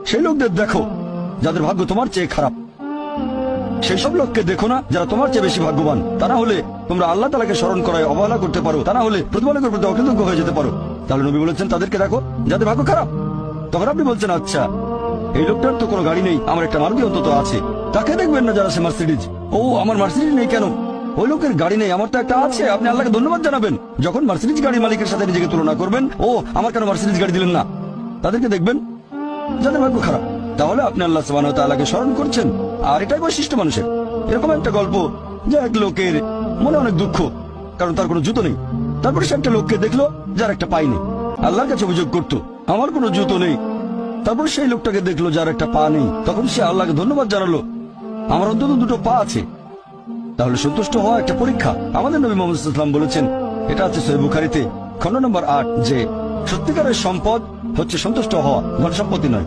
সেই লোকদের দেখো যাদের ভাগ্য তোমার চেয়ে খারাপ। সেই সব লোককে দেখো না যারা তোমার চেয়ে বেশি ভাগ্যবান। তা না হলে তোমরা আল্লাহ তাআলাকে স্মরণ করায় অবহেলা করতে পারো, তা না হলে প্রতিপালকের প্রতি অকৃতজ্ঞ হয়ে যেতে পারো। তাহলে নবী বলেছেন তাদেরকে দেখো যাদের ভাগ্য খারাপ। তখন আপনি বলছেন আচ্ছা এই লোকটার তো কোনো গাড়ি নেই, আমার একটা মারুতি অন্তত আছে। তাকে দেখবেন না যারা সে মার্সিডিজ। ও আমার মার্সিডিজ নেই কেন? ওই লোকের গাড়ি নেই, আমার তো একটা আছে। আপনি আল্লাহকে ধন্যবাদ জানাবেন। যখন মার্সিডিজ গাড়ির মালিকের সাথে নিজেকে তুলনা করবেন, ও আমার কেন মার্সিডিজ গাড়ি দিলেন না, তাদেরকে দেখবেন যাদের ভাগ্য খারাপ। তাহলে আপনি আল্লাহ সুবহানাহু ওয়া তাআলাকে স্মরণ করছেন। আর এটাই বৈশিষ্ট্য মানুষের। এরকম একটা গল্প যে এক লোকের মনে অনেক দুঃখ, কারণ তার কোনো জুতো নেই। তারপরে সে একটা লোককে দেখলো যার একটা পাই নেই। আল্লাহর কাছে অভিযোগ করতো আমার কোনো জুতো নেই। তারপর সেই লোকটাকে দেখলো যার একটা পা নেই। তখন সে আল্লাহকে ধন্যবাদ জানালো আমার অন্তত দুটো পা আছে। তাহলে সন্তুষ্ট হওয়া একটা পরীক্ষা। আমাদের নবী মুহাম্মদ সাল্লাল্লাহু আলাইহি ওয়াসাল্লাম বলেছেন, এটা আছে সহিহ বুখারীতে খণ্ড নম্বর 8, যে সত্যিকারের সম্পদ হচ্ছে সন্তুষ্ট হওয়া, ধন সম্পত্তি নয়।